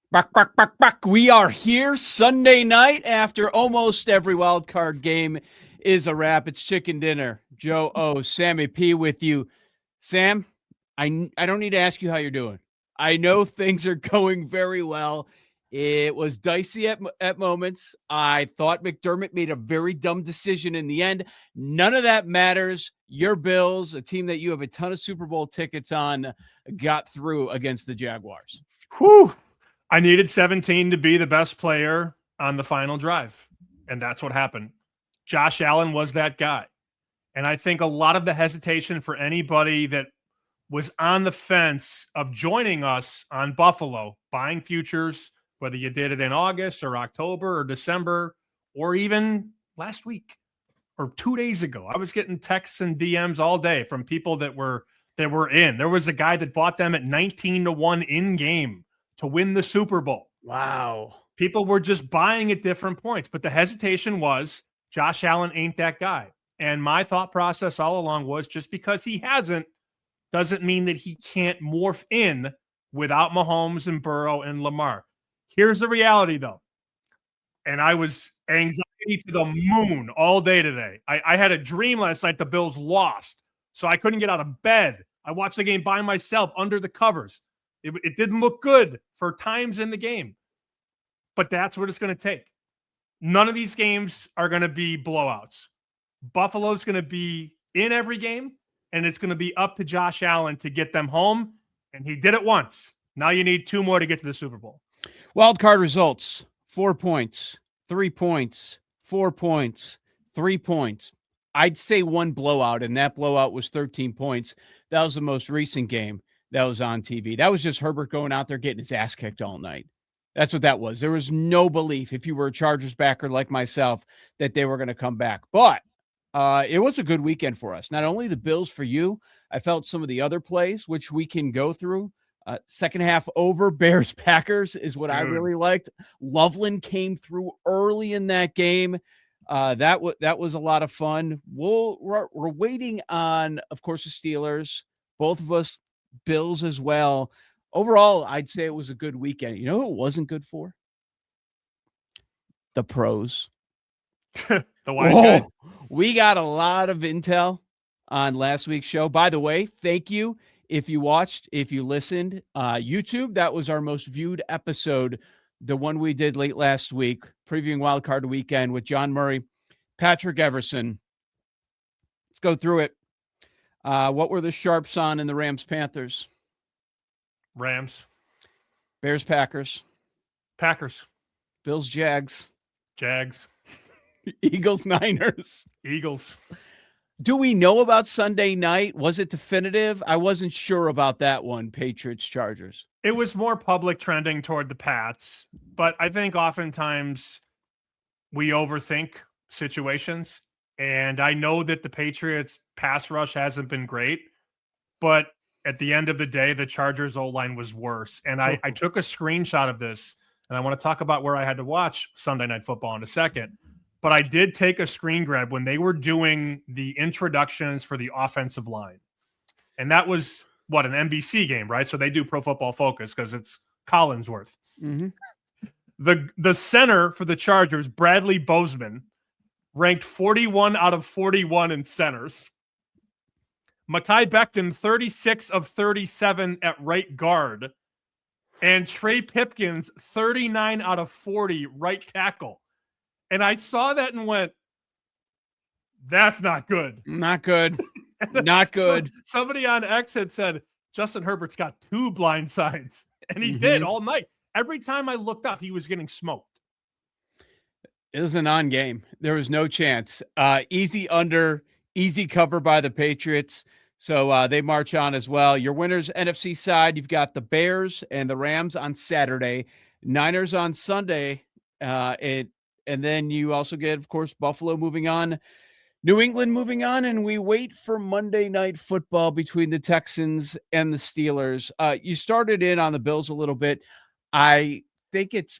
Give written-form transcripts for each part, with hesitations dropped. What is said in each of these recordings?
Back. We are here Sunday night after almost every wild card game is a wrap. It's chicken dinner. Joe O, Sammy P with you. Sam, I don't need to ask you how you're doing. I know things are going very well. It was dicey at moments. I thought McDermott made a very dumb decision in the end. None of that matters. Your Bills, a team that you have a ton of Super Bowl tickets on, got through against the Jaguars. Whew. I needed 17 to be the best player on the final drive, and that's what happened. Josh Allen was that guy. And I think a lot of the hesitation for anybody that was on the fence of joining us on Buffalo, buying futures, whether you did it in August or October or December, or even last week or 2 days ago, I was getting texts and DMs all day from people that were in. There was a guy that bought them at 19-1 in game to win the Super Bowl. Wow. People were just buying at different points, but the hesitation was Josh Allen ain't that guy. And my thought process all along was just because he hasn't doesn't mean that he can't morph in without Mahomes and Burrow and Lamar. Here's the reality, though. And I was anxiety to the moon all day today. I had a dream last night the Bills lost, so I couldn't get out of bed. I watched the game by myself under the covers. It didn't look good for times in the game, but that's what it's going to take. None of these games are going to be blowouts. Buffalo's going to be in every game, and it's going to be up to Josh Allen to get them home, and he did it once. Now you need 2 more to get to the Super Bowl. Wild card results: 4 points, 3 points, 4 points, 3 points. I'd say one blowout, and that blowout was 13 points. That was the most recent game that was on TV. That was just Herbert going out there getting his ass kicked all night. That's what that was. There was no belief, if you were a Chargers backer like myself, that they were going to come back. But it was a good weekend for us. Not only the Bills for you, I felt some of the other plays, which we can go through. Second half over, Bears-Packers is what I really liked. Loveland came through early in that game. That was a lot of fun. We're waiting on, of course, the Steelers. Both of us, Bills as well. Overall, I'd say it was a good weekend. You know who it wasn't good for? The pros. The wise guys. We got a lot of intel on last week's show. By the way, thank you if you watched, if you listened. YouTube, that was our most viewed episode, the one we did late last week, previewing Wildcard Weekend with John Murray, Patrick Everson. Let's go through it. What were the sharps on in the Rams-Panthers? Rams. Bears-Packers. Packers. Bills-Jags. Jags. Eagles-Niners. Eagles. Do we know about Sunday night? Was it definitive? I wasn't sure about that one, Patriots-Chargers. It was more public trending toward the Pats, but I think oftentimes we overthink situations. And I know that the Patriots pass rush hasn't been great, but at the end of the day, the Chargers O-line was worse. And I took a screenshot of this, and I want to talk about where I had to watch Sunday Night Football in a second. But I did take a screen grab when they were doing the introductions for the offensive line. And that was, an NBC game, right? So they do Pro Football Focus because it's Collinsworth. Mm-hmm. The center for the Chargers, Bradley Bozeman, ranked 41 out of 41 in centers. Mekhi Becton, 36 of 37 at right guard. And Trey Pipkins, 39 out of 40 right tackle. And I saw that and went, that's not good. Not good. Not good. Somebody on X had said, Justin Herbert's got 2 blind sides. And he did all night. Every time I looked up, he was getting smoked. It was a non-game. There was no chance. Easy under, easy cover by the Patriots. So they march on as well. Your winners, NFC side, you've got the Bears and the Rams on Saturday, Niners on Sunday. And then you also get, of course, Buffalo moving on, New England moving on, and we wait for Monday Night Football between the Texans and the Steelers. You started in on the Bills a little bit. I think it's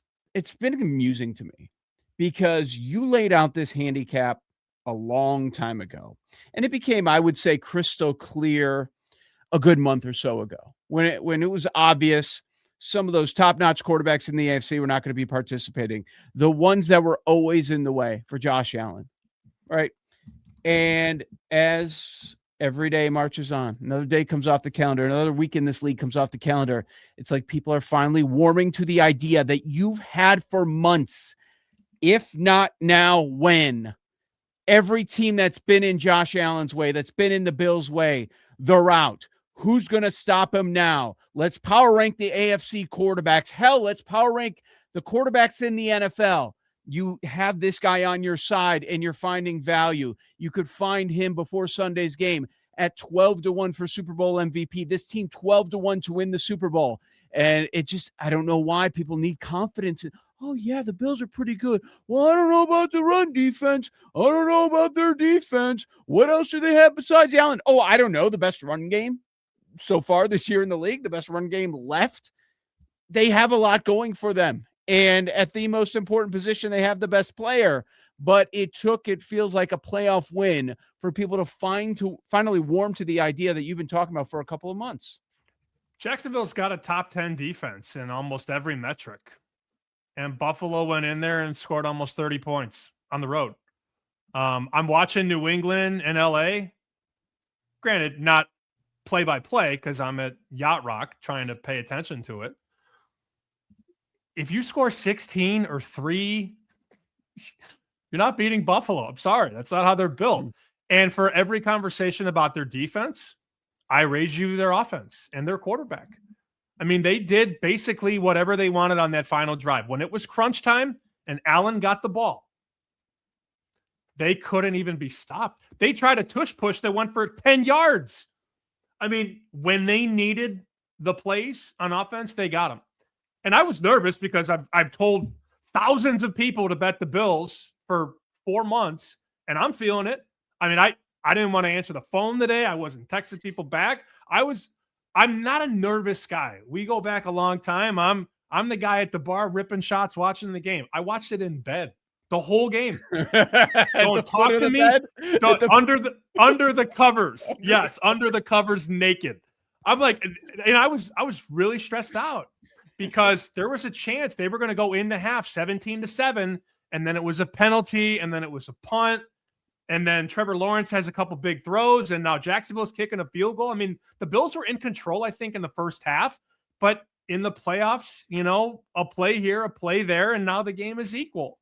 been amusing to me because you laid out this handicap a long time ago, and it became, I would say, crystal clear a good month or so ago when it was obvious some of those top-notch quarterbacks in the AFC were not going to be participating. The ones that were always in the way for Josh Allen, right? And as every day marches on, another day comes off the calendar, another week in this league comes off the calendar, it's like people are finally warming to the idea that you've had for months, if not now, when? Every team that's been in Josh Allen's way, that's been in the Bills' way, they're out. Who's going to stop him now? Let's power rank the AFC quarterbacks. Hell, let's power rank the quarterbacks in the NFL. You have this guy on your side and you're finding value. You could find him before Sunday's game at 12-1 for Super Bowl MVP. This team 12-1 to win the Super Bowl. And it just, I don't know why people need confidence. Oh, yeah, the Bills are pretty good. Well, I don't know about the run defense. I don't know about their defense. What else do they have besides Allen? Oh, I don't know. The best run game so far this year in the league, the best run game left. They have a lot going for them. And at the most important position, they have the best player. But it feels like a playoff win for people to finally warm to the idea that you've been talking about for a couple of months. Jacksonville's got a top 10 defense in almost every metric. And Buffalo went in there and scored almost 30 points on the road. I'm watching New England and LA. Granted, not play-by-play because I'm at Yacht Rock trying to pay attention to it. If you score 16 or 3, you're not beating Buffalo. I'm sorry. That's not how they're built. And for every conversation about their defense, I raise you their offense and their quarterback. I mean, they did basically whatever they wanted on that final drive. When it was crunch time and Allen got the ball, they couldn't even be stopped. They tried a tush push that went for 10 yards. I mean, when they needed the plays on offense, they got them. And I was nervous because I've told thousands of people to bet the Bills for 4 months, and I'm feeling it. I mean, I didn't want to answer the phone today. I wasn't texting people back. I'm not a nervous guy. We go back a long time. I'm the guy at the bar ripping shots, watching the game. I watched it in bed the whole game. Don't talk to me. Under the covers. Yes, under the covers, naked. I'm like, and I was really stressed out because there was a chance they were going to go into half 17-7, and then it was a penalty, and then it was a punt. And then Trevor Lawrence has a couple big throws, and now Jacksonville's kicking a field goal. I mean, the Bills were in control, I think, in the first half, but in the playoffs, a play here, a play there, and now the game is equal.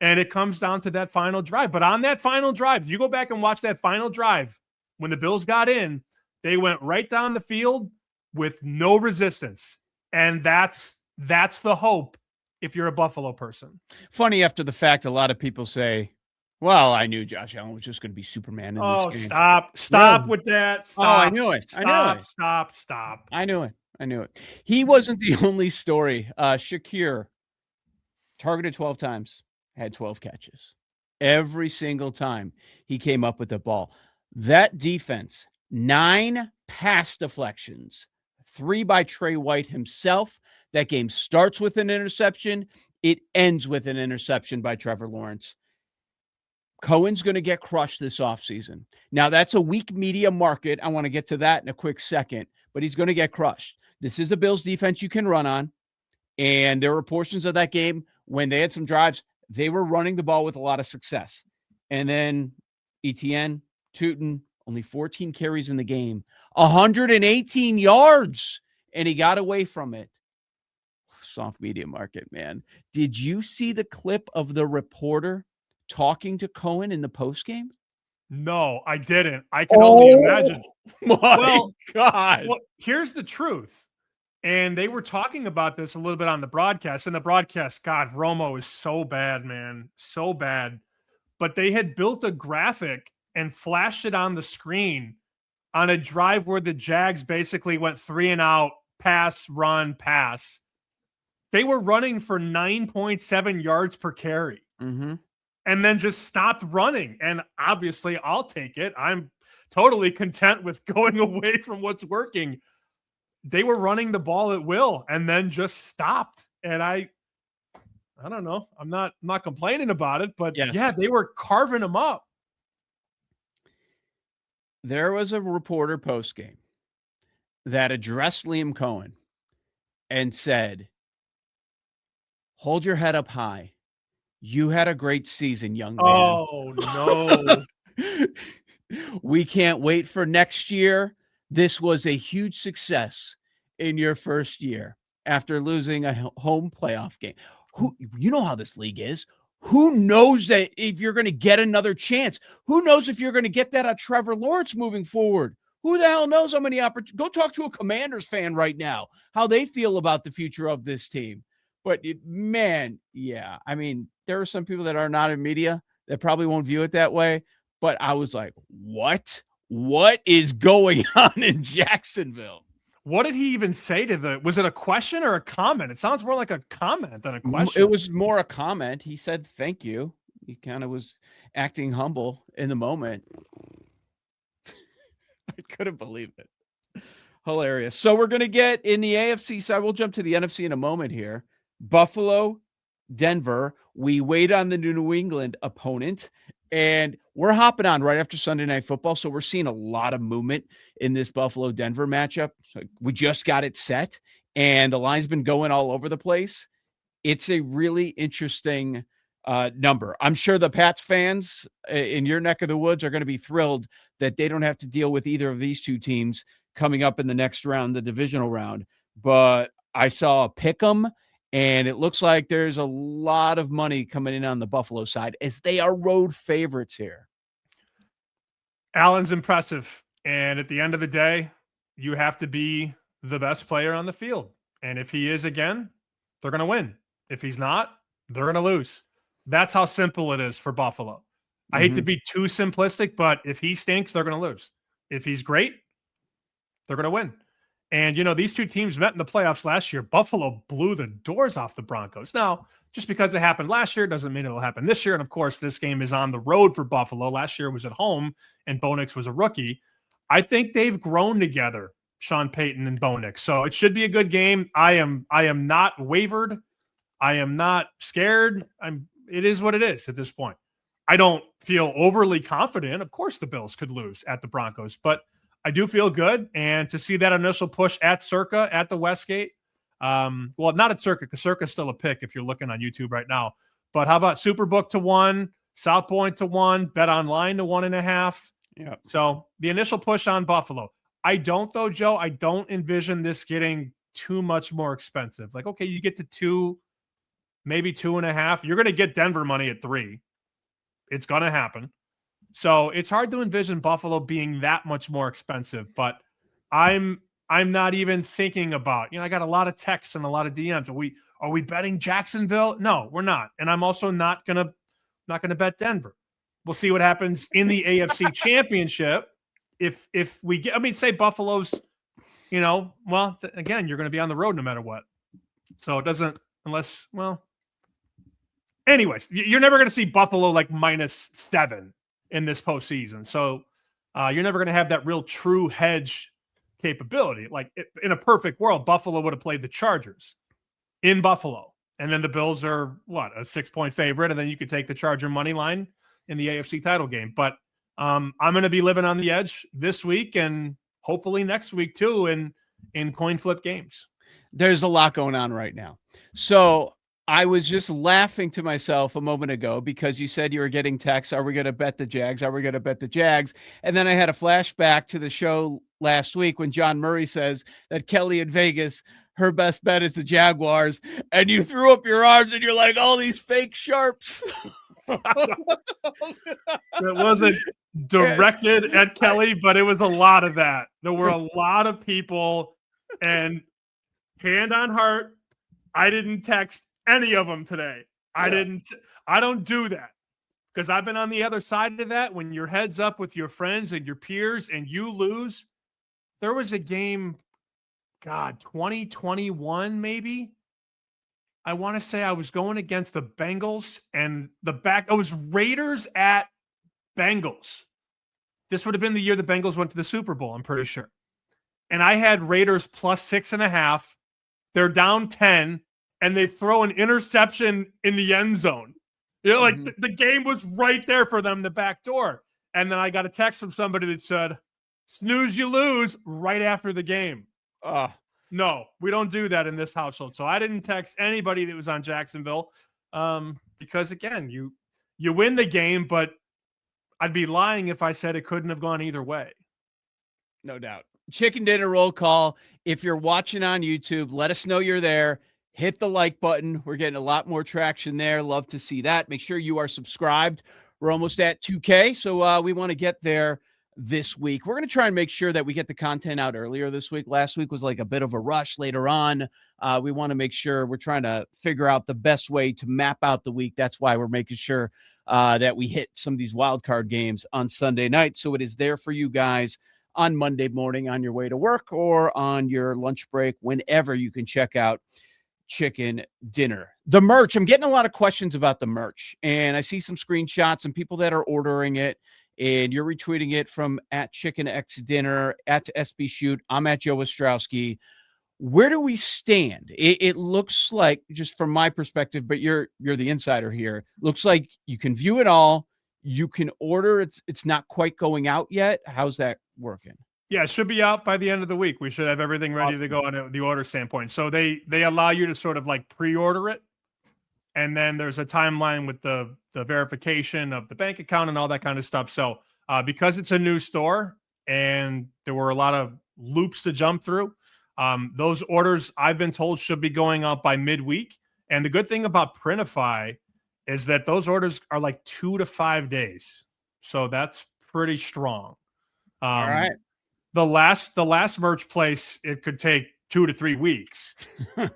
And it comes down to that final drive. But on that final drive, you go back and watch that final drive, when the Bills got in, they went right down the field with no resistance. And that's the hope if you're a Buffalo person. Funny, after the fact, a lot of people say, well, I knew Josh Allen was just going to be Superman in this game. Stop with that. Stop. Oh, I knew it. Stop. I knew it. He wasn't the only story. Shakir targeted 12 times, had 12 catches. Every single time he came up with the ball. That defense, 9 pass deflections, 3 by Trey White himself. That game starts with an interception. It ends with an interception by Trevor Lawrence. Cohen's going to get crushed this offseason. Now, that's a weak media market. I want to get to that in a quick second, but he's going to get crushed. This is a Bills defense you can run on, and there were portions of that game when they had some drives, they were running the ball with a lot of success. And then ETN, Tootin, only 14 carries in the game, 118 yards, and he got away from it. Soft media market, man. Did you see the clip of the reporter talking to Cohen in the postgame? No, I didn't. I can only imagine. My God. Well, here's the truth. And they were talking about this a little bit on the broadcast. And the broadcast, God, Romo is so bad, man. So bad. But they had built a graphic and flashed it on the screen on a drive where the Jags basically went 3 and out, pass, run, pass. They were running for 9.7 yards per carry. Mm-hmm. And then just stopped running. And obviously, I'll take it. I'm totally content with going away from what's working. They were running the ball at will and then just stopped. And I don't know. I'm not complaining about it, but yes. Yeah, they were carving them up. There was a reporter postgame that addressed Liam Cohen and said, hold your head up high. You had a great season, young man. Oh, no. We can't wait for next year. This was a huge success in your first year after losing a home playoff game. You know how this league is. Who knows that if you're going to get another chance? Who knows if you're going to get that at Trevor Lawrence moving forward? Who the hell knows how many opportunities? Go talk to a Commanders fan right now, how they feel about the future of this team. But man, yeah. I mean, there are some people that are not in media that probably won't view it that way. But I was like, what? What is going on in Jacksonville? What did he even say was it a question or a comment? It sounds more like a comment than a question. It was more a comment. He said, thank you. He kind of was acting humble in the moment. I couldn't believe it. Hilarious. So we're going to get in the AFC side. We'll jump to the NFC in a moment here. Buffalo, Denver. We wait on the New England opponent. And we're hopping on right after Sunday Night Football, so we're seeing a lot of movement in this Buffalo-Denver matchup. So we just got it set, and the line's been going all over the place. It's a really interesting number. I'm sure the Pats fans in your neck of the woods are going to be thrilled that they don't have to deal with either of these two teams coming up in the next round, the divisional round. But I saw a pick 'em. And it looks like there's a lot of money coming in on the Buffalo side as they are road favorites here. Allen's impressive. And at the end of the day, you have to be the best player on the field. And if he is again, they're going to win. If he's not, they're going to lose. That's how simple it is for Buffalo. I hate to be too simplistic, but if he stinks, they're going to lose. If he's great, they're going to win. And, these two teams met in the playoffs last year. Buffalo blew the doors off the Broncos. Now, just because it happened last year doesn't mean it'll happen this year. And, of course, this game is on the road for Buffalo. Last year was at home, and Bo Nix was a rookie. I think they've grown together, Sean Payton and Bo Nix. So it should be a good game. I am not wavered. I am not scared. It is what it is at this point. I don't feel overly confident. Of course, the Bills could lose at the Broncos, but I do feel good, and to see that initial push at Circa at the Westgate, well, not at Circa because Circa's still a pick if you're looking on YouTube right now. But how about Superbook to 1, South Point to 1, Bet Online to 1.5? Yeah. So the initial push on Buffalo. I don't though, Joe. I don't envision this getting too much more expensive. Like, okay, you get to 2, maybe 2.5. You're going to get Denver money at 3. It's going to happen. So it's hard to envision Buffalo being that much more expensive, but I'm not even thinking about, I got a lot of texts and a lot of DMs. Are we betting Jacksonville? No, we're not. And I'm also not going to bet Denver. We'll see what happens in the AFC Championship. If we get, say Buffalo's, again, you're going to be on the road no matter what. So it doesn't, anyways, you're never going to see Buffalo like -7 in this postseason. So you're never going to have that real true hedge capability. Like in a perfect world, Buffalo would have played the Chargers in Buffalo. And then the Bills are a 6-point favorite. And then you could take the Charger money line in the AFC title game. But I'm going to be living on the edge this week and hopefully next week too in coin flip games. There's a lot going on right now. So I was just laughing to myself a moment ago because you said you were getting texts. Are we going to bet the Jags? Are we going to bet the Jags? And then I had a flashback to the show last week when John Murray says that Kelly in Vegas, her best bet is the Jaguars. And you threw up your arms and you're like, all these fake sharps. It wasn't directed at Kelly, but it was a lot of that. There were a lot of people, and hand on heart, I didn't text any of them today. I don't do that because I've been on the other side of that. When your head's up with your friends and your peers and you lose, there was a game, 2021 maybe. I want to say I was going against the Bengals and it was Raiders at Bengals. This would have been the year the Bengals went to the Super Bowl, I'm pretty sure. And I had Raiders +6.5. They're down 10. And they throw an interception in the end zone. The game was right there for them, the back door. And then I got a text from somebody that said, snooze, you lose right after the game. No, we don't do that in this household. So I didn't text anybody that was on Jacksonville because, again, you win the game, but I'd be lying if I said it couldn't have gone either way. No doubt. Chicken Dinner roll call. If you're watching on YouTube, let us know you're there. Hit the like button. We're getting a lot more traction there. Love to see that. Make sure you are subscribed. We're almost at 2K, so we want to get there this week. We're going to try and make sure that we get the content out earlier this week. Last week was like a bit of a rush later on. We want to make sure we're trying to figure out the best way to map out the week. That's why we're making sure that we hit some of these wild card games on Sunday night. So it is there for you guys on Monday morning on your way to work or on your lunch break, whenever you can check out Chicken Dinner. The merch, I'm getting a lot of questions about the merch, and I see some screenshots and people that are ordering it, and you're retweeting it from at chickenxdinner, at SB Shoot. I'm at Joe Ostrowski. Where do we stand? It looks like, just from my perspective, but you're the insider here, looks like you can view it all. You can order. It's not quite going out yet. How's that working? Yeah, it should be out by the end of the week. We should have everything ready to go on the order standpoint. So they allow you to sort of like pre-order it. And then there's a timeline with the verification of the bank account and all that kind of stuff. So because it's a new store and there were a lot of loops to jump through, those orders, I've been told, should be going out by midweek. And the good thing about Printify is that those orders are like 2 to 5 days. So that's pretty strong. All right. The last merch place, it could take 2 to 3 weeks.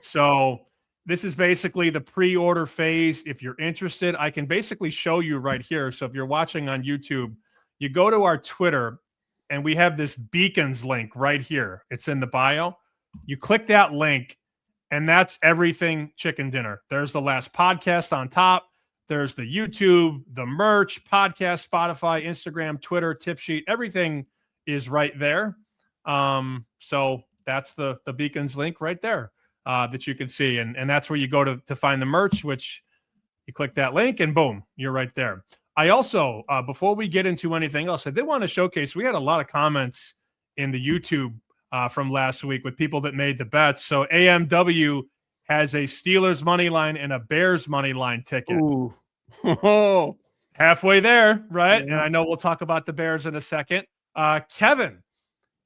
So this is basically the pre-order phase. If you're interested, I can basically show you right here. So if you're watching on YouTube, you go to our Twitter and we have this Beacons link right here. It's in the bio. You click that link and that's everything Chicken Dinner. There's the last podcast on top. There's the YouTube, the merch, podcast, Spotify, Instagram, Twitter, tip sheet, everything is right there. So that's the Beacons link right there that you can see. And that's where you go to find the merch, which you click that link and boom, you're right there. I also, before we get into anything else, I did want to showcase, we had a lot of comments in the YouTube from last week with people that made the bets. So AMW has a Steelers money line and a Bears money line ticket. Ooh. Halfway there, right? Yeah. And I know we'll talk about the Bears in a second. Kevin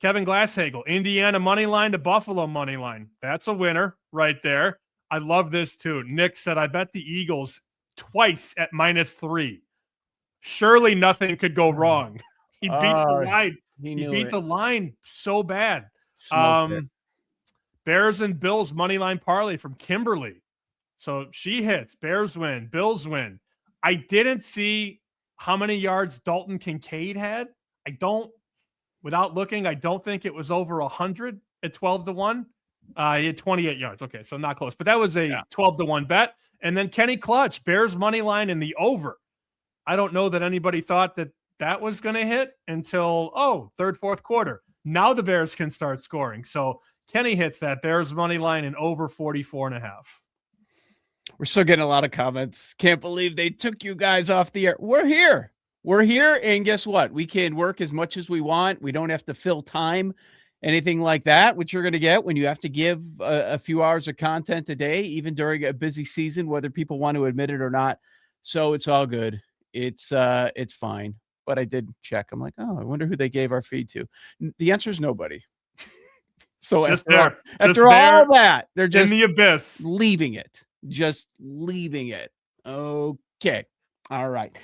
Glasshagel, Indiana money line to Buffalo money line. That's a winner right there. I love this too. Nick said, I bet the Eagles twice at -3. Surely nothing could go wrong. He beat the line. He beat the line so bad. Bears and Bills money line parlay from Kimberly. So she hits. Bears win. Bills win. I didn't see how many yards Dalton Kincaid had. Without looking, I don't think it was over 100 at 12-1. He had 28 yards. Okay, so not close. But that was a 12-1 bet. And then Kenny Clutch, Bears money line in the over. I don't know that anybody thought that was going to hit until, third, fourth quarter. Now the Bears can start scoring. So Kenny hits that Bears money line in over 44.5. We're still getting a lot of comments. Can't believe they took you guys off the air. We're here. And guess what? We can work as much as we want. We don't have to fill time, anything like that, which you're going to get when you have to give a few hours of content a day, even during a busy season, whether people want to admit it or not. So it's all good. It's fine. But I did check. I'm like, I wonder who they gave our feed to. The answer is nobody. So after all that, they're just in the abyss, leaving it. Just leaving it. Okay. All right.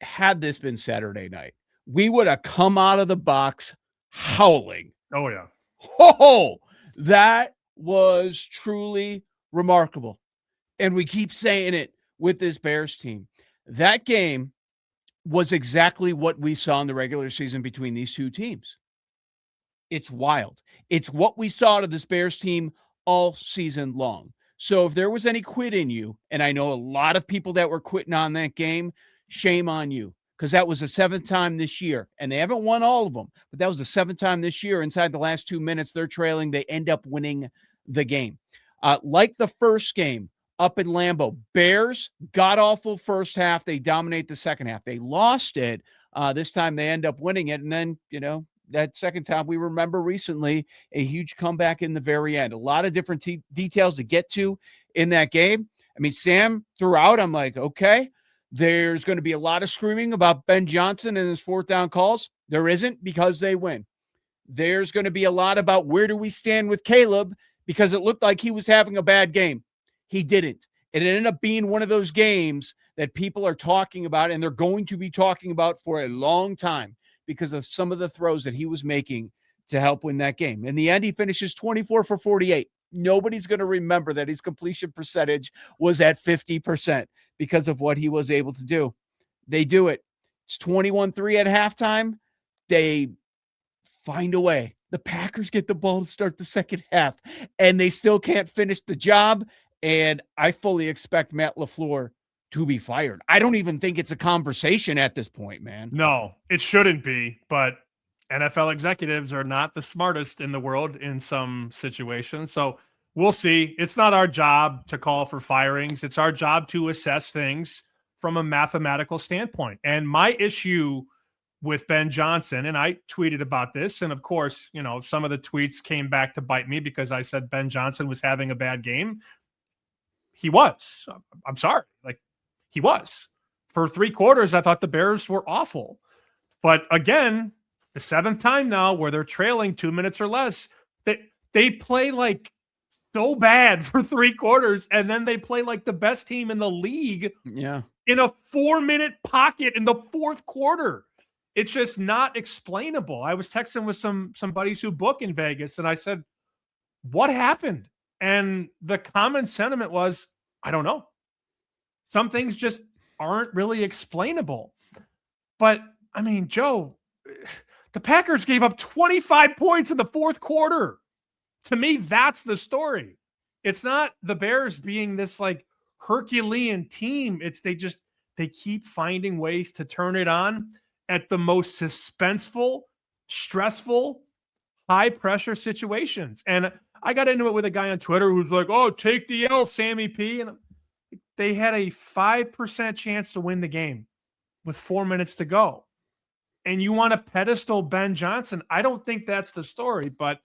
Had this been Saturday night, we would have come out of the box howling. Oh, yeah. Oh, that was truly remarkable. And we keep saying it with this Bears team. That game was exactly what we saw in the regular season between these two teams. It's wild. It's what we saw to this Bears team all season long. So if there was any quit in you, and I know a lot of people that were quitting on that game, shame on you, because that was the 7th time this year, and they haven't won all of them, but that was the 7th time this year. Inside the last 2 minutes, they're trailing. They end up winning the game. Like the first game up in Lambeau, Bears, god-awful first half. They dominate the second half. They lost it. This time they end up winning it, and then, that second time. We remember recently a huge comeback in the very end. A lot of different details to get to in that game. I mean, Sam, throughout, I'm like, okay, there's going to be a lot of screaming about Ben Johnson and his fourth down calls. There isn't, because they win. There's going to be a lot about where do we stand with Caleb, because it looked like he was having a bad game. He didn't. It ended up being one of those games that people are talking about, and they're going to be talking about for a long time because of some of the throws that he was making to help win that game. In the end, he finishes 24 for 48. Nobody's going to remember that his completion percentage was at 50% because of what he was able to do. They do it. It's 21-3 at halftime. They find a way. The Packers get the ball to start the second half, and they still can't finish the job. And I fully expect Matt LaFleur to be fired. I don't even think it's a conversation at this point, man. No, it shouldn't be, but NFL executives are not the smartest in the world in some situations. So we'll see. It's not our job to call for firings. It's our job to assess things from a mathematical standpoint. And my issue with Ben Johnson, and I tweeted about this, and of course, you know, some of the tweets came back to bite me because I said Ben Johnson was having a bad game. He was. I'm sorry. Like, he was. For 3 quarters, I thought the Bears were awful. But again, the 7th time now where they're trailing 2 minutes or less, they play like so bad for 3 quarters, and then they play like the best team in the league in a 4-minute pocket in the 4th quarter. It's just not explainable. I was texting with some buddies who book in Vegas, and I said, what happened? And the common sentiment was, I don't know. Some things just aren't really explainable. But, I mean, Joe, the Packers gave up 25 points in the 4th quarter. To me, that's the story. It's not the Bears being this like Herculean team. It's they keep finding ways to turn it on at the most suspenseful, stressful, high-pressure situations. And I got into it with a guy on Twitter who's like, oh, take the L, Sammy P. And they had a 5% chance to win the game with 4 minutes to go. And you want to pedestal Ben Johnson? I don't think that's the story, but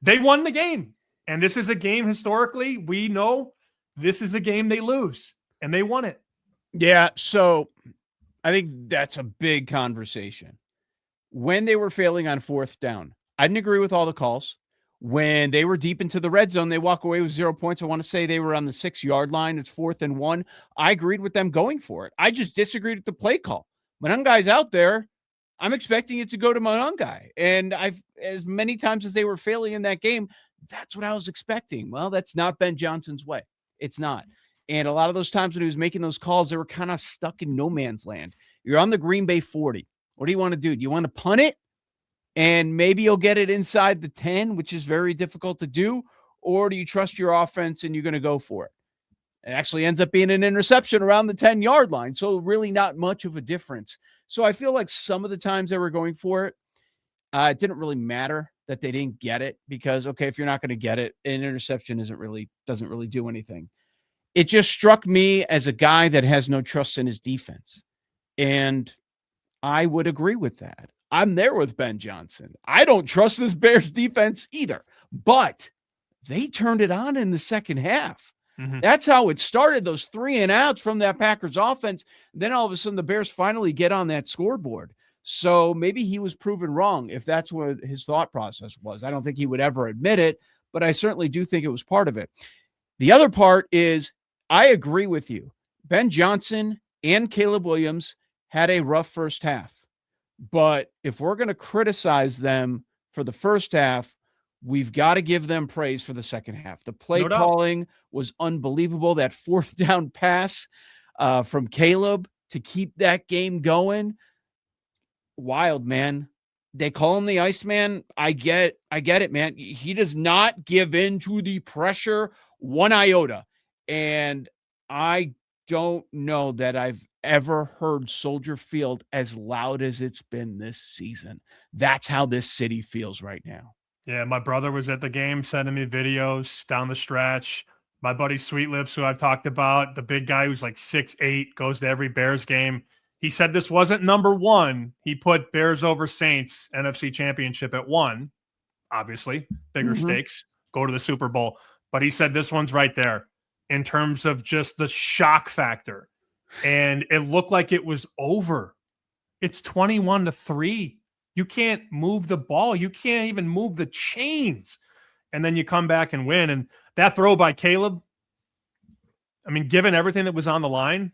they won the game. And this is a game historically, we know this is a game they lose, and they won it. Yeah, so I think that's a big conversation. When they were failing on 4th down, I didn't agree with all the calls. When they were deep into the red zone, they walk away with 0 points. I want to say they were on the 6-yard line. It's 4th and 1. I agreed with them going for it. I just disagreed with the play call. Monungai's out there. I'm expecting it to go to Monungai. And as many times as they were failing in that game, that's what I was expecting. Well, that's not Ben Johnson's way. It's not. And a lot of those times when he was making those calls, they were kind of stuck in no man's land. You're on the Green Bay 40. What do you want to do? Do you want to punt it? And maybe you'll get it inside the 10, which is very difficult to do. Or do you trust your offense and you're going to go for it? It actually ends up being an interception around the 10-yard line. So really not much of a difference. So I feel like some of the times they were going for it, it didn't really matter that they didn't get it because, okay, if you're not going to get it, an interception doesn't really do anything. It just struck me as a guy that has no trust in his defense. And I would agree with that. I'm there with Ben Johnson. I don't trust this Bears defense either, but they turned it on in the second half. Mm-hmm. That's how it started, those 3 and outs from that Packers offense. Then all of a sudden the Bears finally get on that scoreboard. So maybe he was proven wrong if that's what his thought process was. I don't think he would ever admit it, but I certainly do think it was part of it. The other part is I agree with you. Ben Johnson and Caleb Williams had a rough first half. But if we're going to criticize them for the first half, we've got to give them praise for the second half. The play calling was unbelievable. That 4th down pass from Caleb to keep that game going. Wild, man. They call him the Iceman. I get it, man. He does not give in to the pressure one iota. And I don't know that I've ever heard Soldier Field as loud as it's been this season. That's how this city feels right now. Yeah, my brother was at the game sending me videos down the stretch. My buddy Sweet Lips, who I've talked about, the big guy who's like 6'8", goes to every Bears game. He said this wasn't number one. He put Bears over Saints NFC Championship at 1. Obviously, bigger stakes, go to the Super Bowl. But he said this one's right there in terms of just the shock factor. And it looked like it was over. It's 21-3. You can't move the ball. You can't even move the chains. And then you come back and win. And that throw by Caleb, I mean, given everything that was on the line,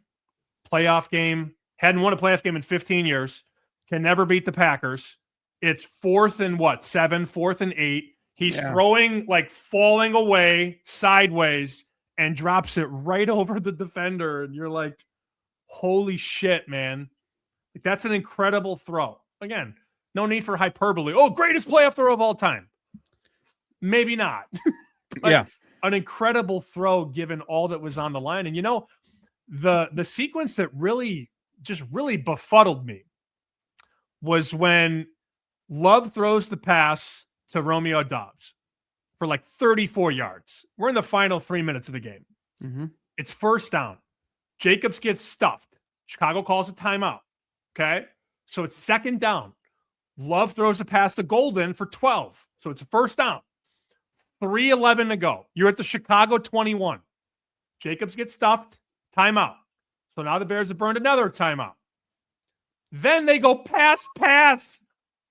playoff game, hadn't won a playoff game in 15 years, can never beat the Packers. It's 4th and 7, 4th and 8. He's throwing, like, falling away sideways and drops it right over the defender. And you're like, holy shit, man. Like, that's an incredible throw. Again, no need for hyperbole. Oh, greatest playoff throw of all time. Maybe not. Yeah. An incredible throw given all that was on the line. And, you know, the sequence that really befuddled me was when Love throws the pass to Romeo Doubs for like 34 yards. We're in the final 3 minutes of the game. It's first down. Jacobs gets stuffed. Chicago calls a timeout. Okay. So it's second down. Love throws a pass to Golden for 12. So it's a first down. 3:11 to go. You're at the Chicago 21. Jacobs gets stuffed. Timeout. So now the Bears have burned another timeout. Then they go pass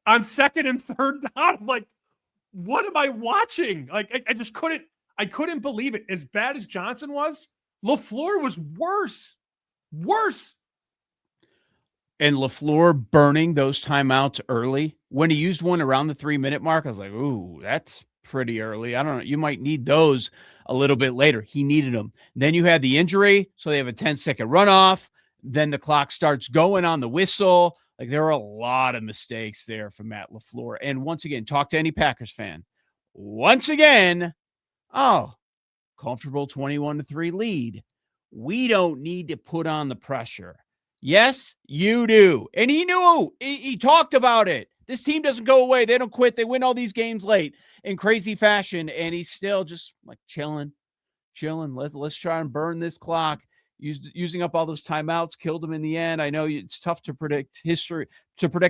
on second and third down. I'm like, what am I watching? Like, I just couldn't believe it. As bad as Johnson was, LaFleur was worse. And LaFleur burning those timeouts early. When he used one around the 3-minute mark, I was like, ooh, that's pretty early. I don't know. You might need those a little bit later. He needed them. Then you had the injury, so they have a 10-second runoff. Then the clock starts going on the whistle. Like, there were a lot of mistakes there from Matt LaFleur. And once again, talk to any Packers fan. Once again, comfortable 21-3 lead. We don't need to put on the pressure. Yes, you do. And he knew. He talked about it. This team doesn't go away. They don't quit. They win all these games late in crazy fashion. And he's still just like chilling. Let's try and burn this clock. Using up all those timeouts, killed him in the end. I know it's tough to predict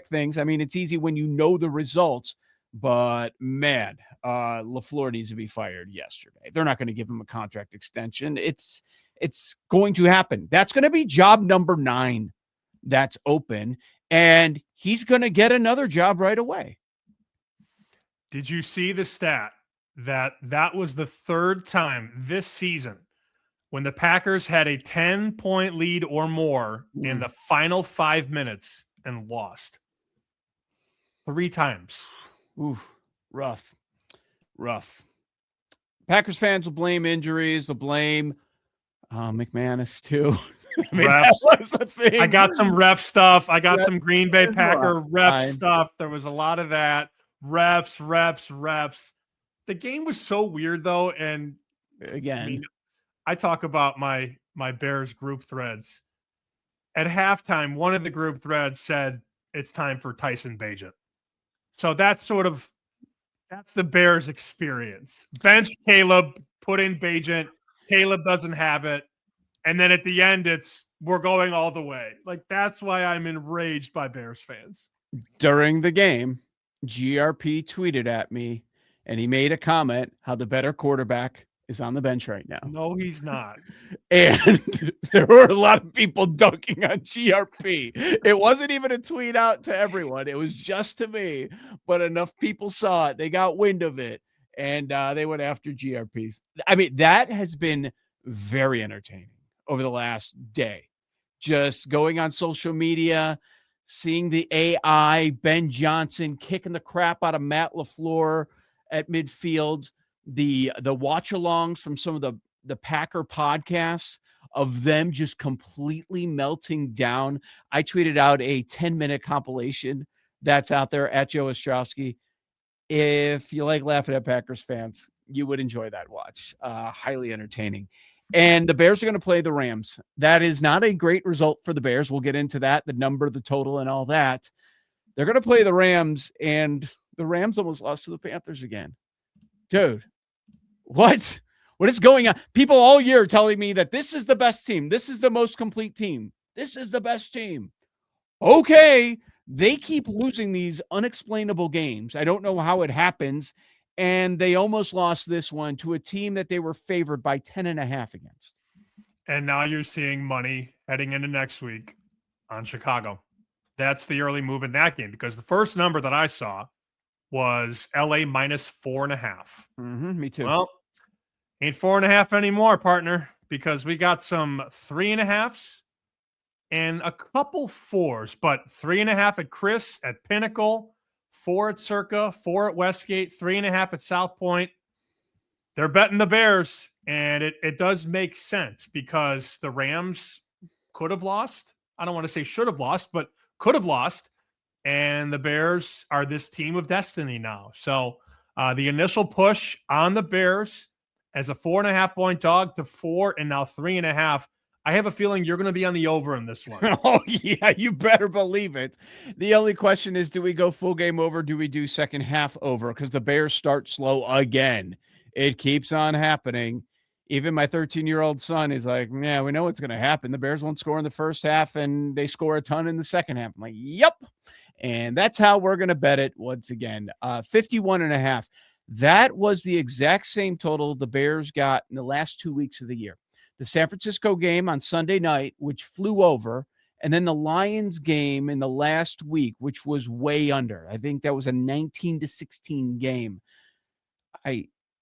things. I mean, it's easy when you know the results. But, man, LaFleur needs to be fired yesterday. They're not going to give him a contract extension. It's going to happen. That's going to be job number 9 that's open, and he's going to get another job right away. Did you see the stat that was the third time this season when the Packers had a 10-point lead or more in the final 5 minutes and lost? 3 times. Ooh, rough. Packers fans will blame injuries. They'll blame McManus too. I mean, that was a thing. I got some ref stuff. I got some Green Bay Packer ref stuff. There was a lot of that. Refs. The game was so weird though. And again, I talk about my Bears group threads. At halftime, one of the group threads said it's time for Tyson Bagent. So that's the Bears experience. Bench Caleb, put in Bagent. Caleb doesn't have it. And then at the end, we're going all the way. Like, that's why I'm enraged by Bears fans. During the game, GRP tweeted at me, and he made a comment how the better quarterback is on the bench right now. No, he's not. And there were a lot of people dunking on GRP. It wasn't even a tweet out to everyone. It was just to me. But enough people saw it. They got wind of it. And they went after GRPs. I mean, that has been very entertaining over the last day. Just going on social media, seeing the AI, Ben Johnson kicking the crap out of Matt LaFleur at midfield, the watch-alongs from some of the Packer podcasts of them just completely melting down. I tweeted out a 10-minute compilation that's out there at Joe Ostrowski. If you like laughing at Packers fans, you would enjoy that watch. Highly entertaining. And the Bears are going to play the Rams. That is not a great result for the Bears. We'll get into that, the number, the total, and all that. They're going to play the Rams, and the Rams almost lost to the Panthers again. Dude, what is going on? People all year telling me that this is the best team. This is the most complete team. This is the best team. Okay, they keep losing these unexplainable games. I don't know how it happens. And they almost lost this one to a team that they were favored by 10.5 against. And now you're seeing money heading into next week on Chicago. That's the early move in that game, because the first number that I saw was LA minus 4.5. Me too. Well, ain't 4.5 anymore, partner, because we got some 3.5s and a couple 4s, but 3.5 at Chris at Pinnacle, 4 at Circa, 4 at Westgate, 3.5 at South Point. They're betting the Bears, and it does make sense because the Rams could have lost. I don't want to say should have lost, but could have lost. And the Bears are this team of destiny now. So the initial push on the Bears as a 4.5-point dog to 4 and now 3.5. I have a feeling you're going to be on the over in this one. Oh, yeah, you better believe it. The only question is, do we go full game over? Do we do second half over? Because the Bears start slow again. It keeps on happening. Even my 13-year-old son is like, yeah, we know what's going to happen. The Bears won't score in the first half, and they score a ton in the second half. I'm like, yep. And that's how we're going to bet it once again. 51.5. That was the exact same total the Bears got in the last 2 weeks of the year. The San Francisco game on Sunday night, which flew over, and then the Lions game in the last week, which was way under. I think that was a 19-16 game.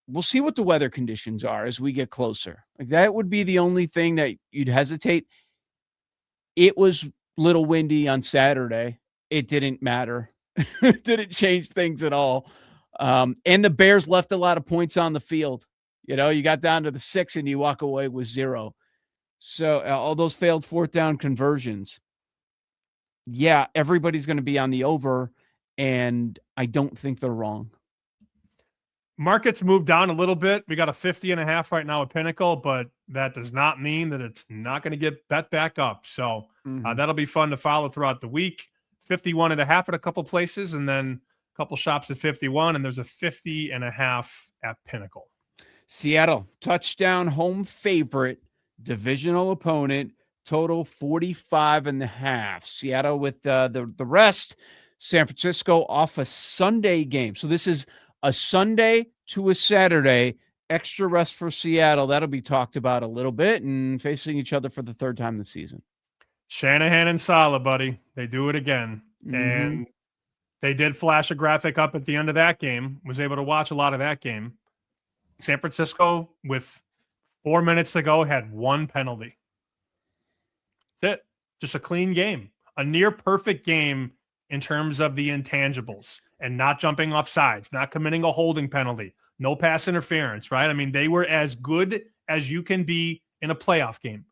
We'll see what the weather conditions are as we get closer. Like, that would be the only thing that you'd hesitate. It was a little windy on Saturday. It didn't matter. It didn't change things at all. And the Bears left a lot of points on the field. You know, you got down to the 6 and you walk away with 0. So all those failed fourth down conversions. Yeah, everybody's going to be on the over, and I don't think they're wrong. Markets moved down a little bit. We got a 50.5 right now at Pinnacle, but that does not mean that it's not going to get bet back up. So that'll be fun to follow throughout the week. 51.5 at a couple places, and then a couple shops at 51, and there's a 50.5 at Pinnacle. Seattle, touchdown, home favorite, divisional opponent, total 45.5. Seattle with the rest. San Francisco off a Sunday game. So this is a Sunday to a Saturday, extra rest for Seattle. That'll be talked about a little bit, and facing each other for the third time this season. Shanahan and Saleh, buddy. They do it again. And they did flash a graphic up at the end of that game. Was able to watch a lot of that game. San Francisco, with 4 minutes to go, had 1 penalty. That's it. Just a clean game. A near perfect game in terms of the intangibles and not jumping off sides, not committing a holding penalty, no pass interference, right? I mean, they were as good as you can be in a playoff game.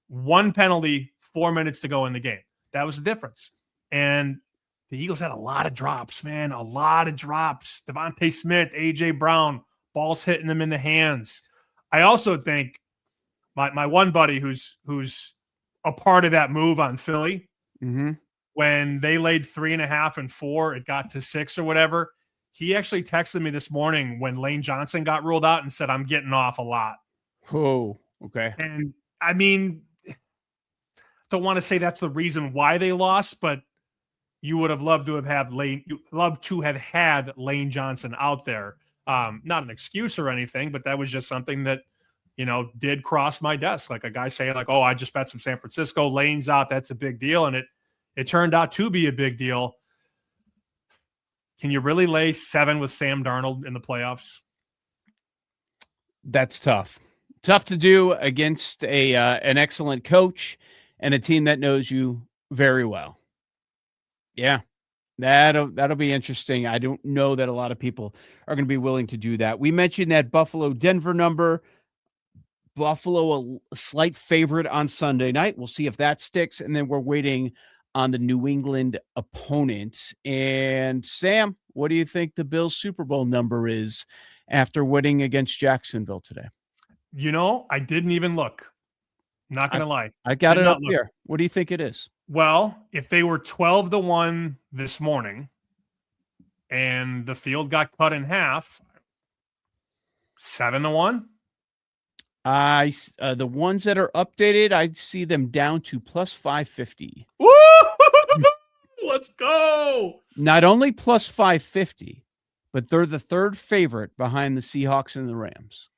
1 penalty, 4 minutes to go in the game. That was the difference. And the Eagles had a lot of drops, man, a lot of drops. Devontae Smith, A.J. Brown, balls hitting them in the hands. I also think my one buddy who's a part of that move on Philly, when they laid 3.5 and 4, it got to 6 or whatever. He actually texted me this morning when Lane Johnson got ruled out and said, I'm getting off a lot. Oh, okay. And I mean, don't want to say that's the reason why they lost, but you would have loved to have had Lane Johnson out there. Not an excuse or anything, but that was just something that, did cross my desk. Like a guy saying like, oh, I just bet some San Francisco, Lane's out. That's a big deal. And it turned out to be a big deal. Can you really lay 7 with Sam Darnold in the playoffs? That's tough. Tough to do against an excellent coach and a team that knows you very well. Yeah, that'll be interesting. I don't know that a lot of people are going to be willing to do that. We mentioned that Buffalo-Denver number. Buffalo a slight favorite on Sunday night. We'll see if that sticks. And then we're waiting on the New England opponent. And Sam, what do you think the Bills Super Bowl number is after winning against Jacksonville today? I didn't even look. Not going to lie. I got it up here. What do you think it is? Well, if they were 12-1 this morning and the field got cut in half, 7-1. The ones that are updated, I see them down to plus 550. Woo! Let's go. Not only plus 550, but they're the third favorite behind the Seahawks and the Rams.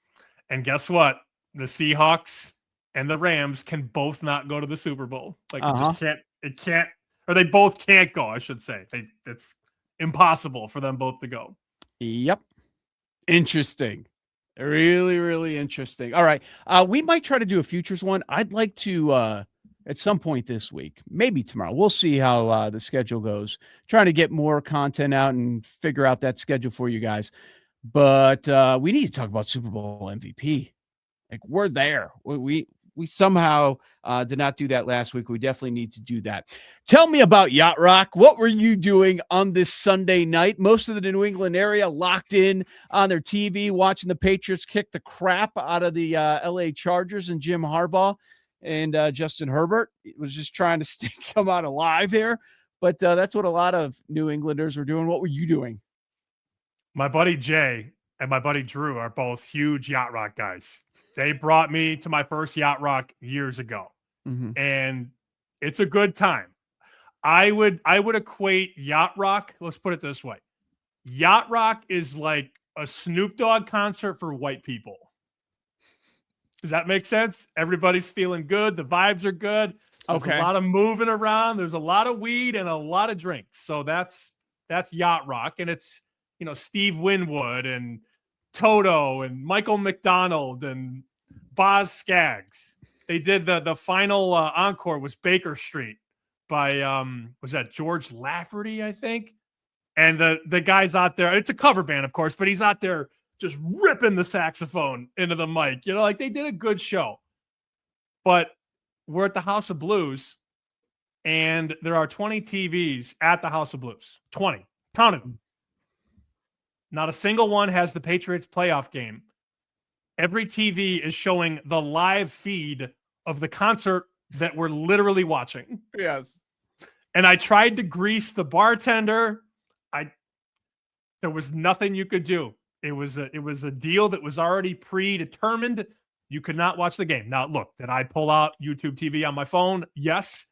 And guess what? The Seahawks and the Rams can both not go to the Super Bowl. Like it just can't. It can't, or they both can't go. I should say. It's impossible for them both to go. Yep. Interesting. Really, really interesting. All right. We might try to do a futures one. I'd like to at some point this week, maybe tomorrow. We'll see how the schedule goes. Trying to get more content out and figure out that schedule for you guys. But we need to talk about Super Bowl MVP. Like, we're there. We somehow did not do that last week. We definitely need to do that. Tell me about Yacht Rock. What were you doing on this Sunday night? Most of the New England area locked in on their TV, watching the Patriots kick the crap out of the LA Chargers and Jim Harbaugh and Justin Herbert. It was just trying to come out alive here. But that's what a lot of New Englanders were doing. What were you doing? My buddy Jay and my buddy Drew are both huge Yacht Rock guys. They brought me to my first Yacht Rock years ago, and it's a good time. I would equate Yacht Rock. Let's put it this way. Yacht Rock is like a Snoop Dogg concert for white people. Does that make sense? Everybody's feeling good. The vibes are good. There's a lot of moving around. There's a lot of weed and a lot of drinks. So that's Yacht Rock. And it's, Steve Winwood and Toto and Michael McDonald and Boz Scaggs. They did the final encore was Baker Street by was that George Lafferty, I think. And the guy's out there. It's a cover band, of course, but he's out there just ripping the saxophone into the mic. Like they did a good show. But we're at the House of Blues, and there are 20 TVs at the House of Blues. 20. Counted them. Not a single one has the Patriots playoff game. Every TV is showing the live feed of the concert that we're literally watching. Yes. And I tried to grease the bartender. There was nothing you could do. It was a deal that was already predetermined. You could not watch the game. Now, look, did I pull out YouTube TV on my phone? Yes.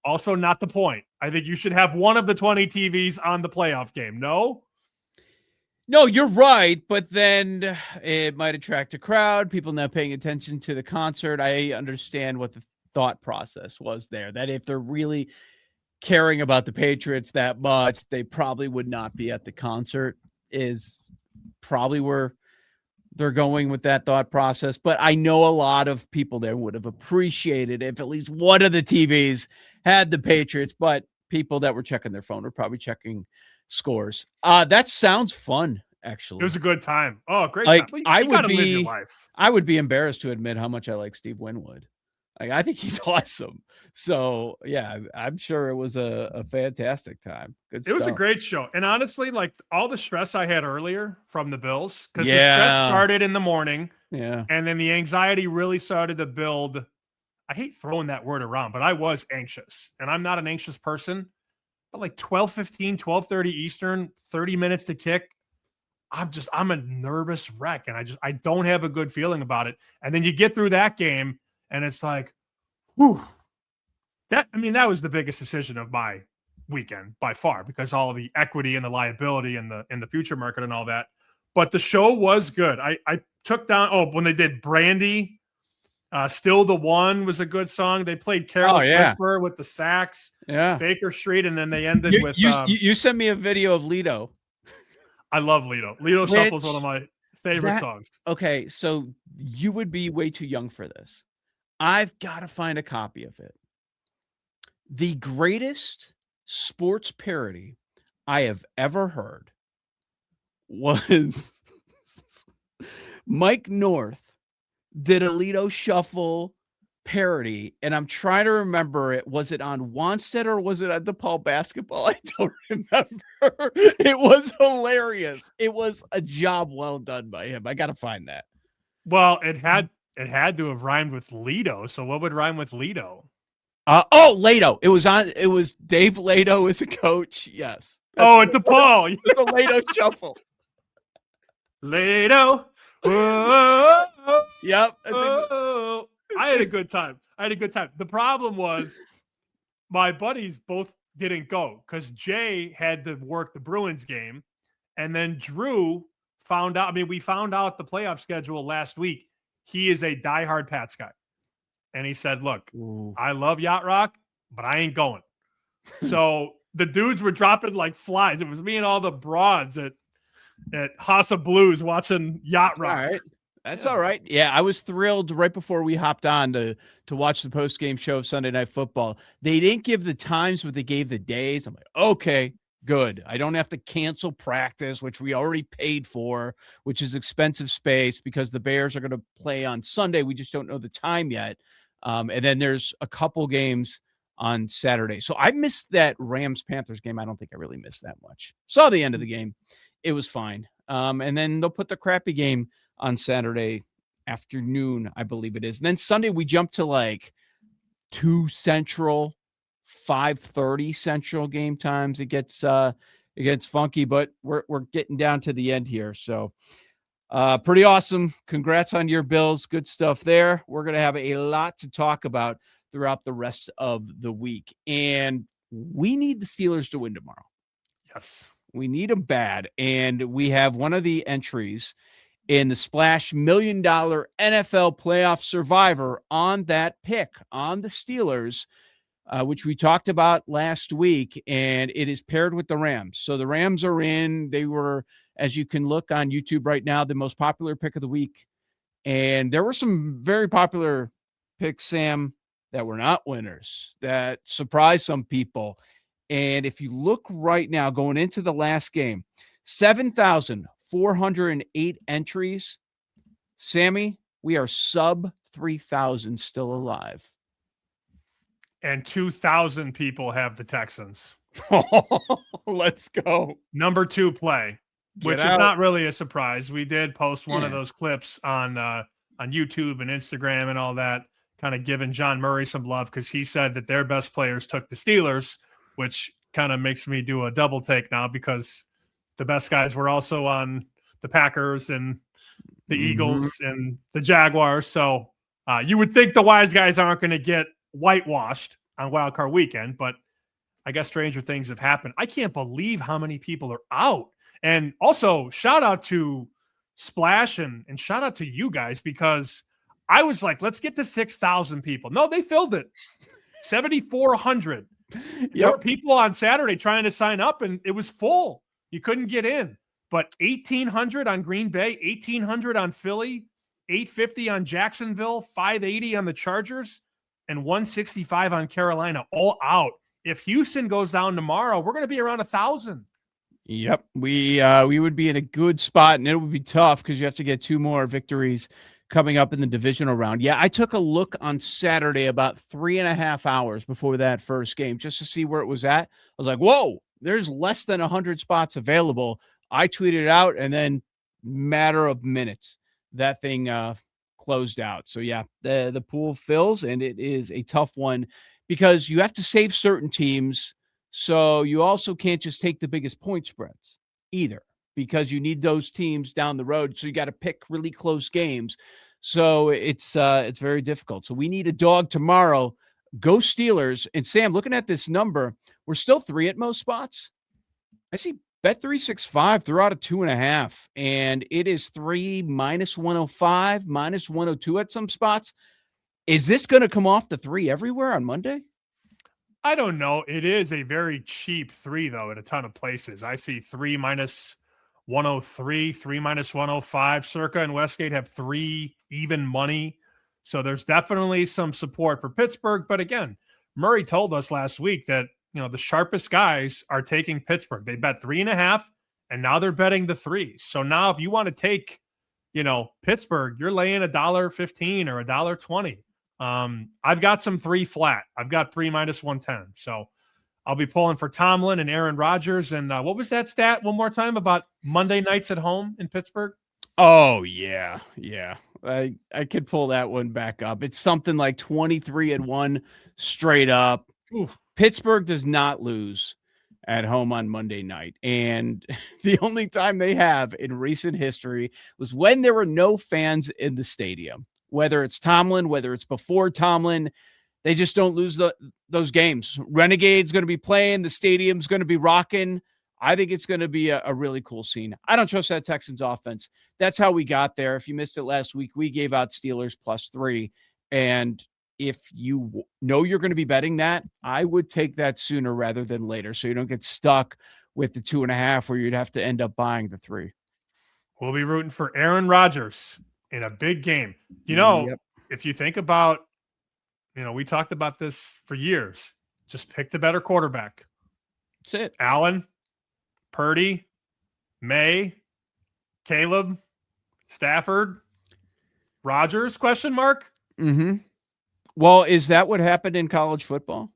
Also not the point. I think you should have one of the 20 TVs on the playoff game. No, you're right, but then it might attract a crowd, people not paying attention to the concert. I understand what the thought process was there, that if they're really caring about the Patriots that much, they probably would not be at the concert, is probably where they're going with that thought process. But I know a lot of people there would have appreciated if at least one of the TVs had the Patriots, but people that were checking their phone were probably checking scores. That sounds fun, actually. It was a good time. Oh, great time. Well, I would be embarrassed to admit how much I like Steve Winwood. I think he's awesome. So yeah, I'm sure it was a fantastic time. Good stuff. It was a great show. And honestly, like all the stress I had earlier from the Bills, because the stress started in the morning. Yeah. And then the anxiety really started to build. I hate throwing that word around, but I was anxious. And I'm not an anxious person. But like 12:15, 12:30 Eastern, 30 minutes to kick. I'm a nervous wreck. And I don't have a good feeling about it. And then you get through that game and it's like, whew. That was the biggest decision of my weekend by far, because all of the equity and the liability and the future market and all that. But the show was good. I took down, when they did Brandy, Still the One was a good song. They played Careless Whisper with the sax, Baker Street, and then they ended with... You sent me a video of Lido. I love Lido. Lido Shuffle is one of my favorite songs. Okay, so you would be way too young for this. I've got to find a copy of it. The greatest sports parody I have ever heard was Mike North did a Lido Shuffle parody, and I'm trying to remember it. Was it on Wanstead or was it at DePaul basketball? I don't remember. It was hilarious. It was a job well done by him. I got to find that. Well, it had to have rhymed with Lido. So what would rhyme with Lido? Lato. It was Dave Lato as a coach. Yes. At DePaul. It's a Lato Shuffle. Lato. Yep. I had a good time. The problem was my buddies both didn't go because Jay had to work the Bruins game. And then Drew found out. I mean, we found out the playoff schedule last week. He is a diehard Pats guy. And he said, look, Ooh. I love Yacht Rock, but I ain't going. So the dudes were dropping like flies. It was me and all the broads at Hossa Blues watching Yacht Rock. All right. That's all right. Yeah, I was thrilled right before we hopped on to watch the post-game show of Sunday Night Football. They didn't give the times, but they gave the days. I'm like, okay, good. I don't have to cancel practice, which we already paid for, which is expensive space because the Bears are going to play on Sunday. We just don't know the time yet. And then there's a couple games on Saturday. So I missed that Rams-Panthers game. I don't think I really missed that much. Saw the end of the game. It was fine. And then they'll put the crappy game on Saturday afternoon, I believe it is. And then Sunday we jump to like 2 Central, 5:30 Central game times. It gets funky, but we're getting down to the end here. So pretty awesome. Congrats on your Bills. Good stuff there. We're going to have a lot to talk about throughout the rest of the week. And we need the Steelers to win tomorrow. Yes. We need them bad. And we have one of the entries in the Splash $1 million NFL playoff survivor on that pick on the Steelers, which we talked about last week, and it is paired with the Rams. So the Rams are in. They were, as you can look on YouTube right now, the most popular pick of the week. And there were some very popular picks, Sam, that were not winners, that surprised some people. And if you look right now, going into the last game, 7,408 entries. Sammy, we are sub 3,000 still alive. And 2,000 people have the Texans. Let's go. Number 2 play, which is not really a surprise. We did post one of those clips on YouTube and Instagram and all that, kind of giving John Murray some love because he said that their best players took the Steelers, which kind of makes me do a double take now because the best guys were also on the Packers and the Eagles and the Jaguars. So you would think the wise guys aren't going to get whitewashed on Wild Card Weekend, but I guess stranger things have happened. I can't believe how many people are out. And also shout out to Splash and shout out to you guys because I was like, let's get to 6,000 people. No, they filled it. 7,400. There were people on Saturday trying to sign up and it was full. You couldn't get in. But 1,800 on Green Bay, 1,800 on Philly, 850 on Jacksonville, 580 on the Chargers, and 165 on Carolina, all out. If Houston goes down tomorrow, we're going to be around 1,000. Yep. We would be in a good spot, and it would be tough because you have to get 2 more victories coming up in the divisional round. Yeah, I took a look on Saturday about 3.5 hours before that first game just to see where it was at. I was like, whoa, there's less than 100 spots available. I tweeted it out, and then matter of minutes, that thing closed out. So, yeah, the pool fills, and it is a tough one because you have to save certain teams. So you also can't just take the biggest point spreads either because you need those teams down the road. So you got to pick really close games. So it's very difficult. So we need a dog tomorrow. Go Steelers. And Sam, looking at this number, we're still 3 at most spots. I see Bet365 threw out a 2.5, and it is 3 minus 105, minus 102 at some spots. Is this going to come off the 3 everywhere on Monday? I don't know. It is a very cheap 3, though, at a ton of places. I see 3 minus 103, 3 minus 105. Circa and Westgate have 3 even money. So there's definitely some support for Pittsburgh. But again, Murray told us last week that, the sharpest guys are taking Pittsburgh. They bet 3.5, and now they're betting the 3. So now if you want to take, Pittsburgh, you're laying $1.15 or $1.20. I've got some 3 flat. I've got 3 minus 110. So I'll be pulling for Tomlin and Aaron Rodgers. And what was that stat one more time about Monday nights at home in Pittsburgh? Oh, yeah. Yeah. I could pull that one back up. It's something like 23-1 straight up. Oof. Pittsburgh does not lose at home on Monday night. And the only time they have in recent history was when there were no fans in the stadium. Whether it's Tomlin, whether it's before Tomlin, They just don't lose those games. Renegade's going to be playing. The stadium's going to be rocking. I think it's going to be a really cool scene. I don't trust that Texans offense. That's how we got there. If you missed it last week, we gave out Steelers +3. And if you know you're going to be betting that, I would take that sooner rather than later, so you don't get stuck with the 2.5 where you'd have to end up buying the 3. We'll be rooting for Aaron Rodgers in a big game. If you think about, we talked about this for years. Just pick the better quarterback. That's it. Allen, Purdy, May, Caleb, Stafford, Rodgers, question mark? Mm-hmm. Well, is that what happened in college football?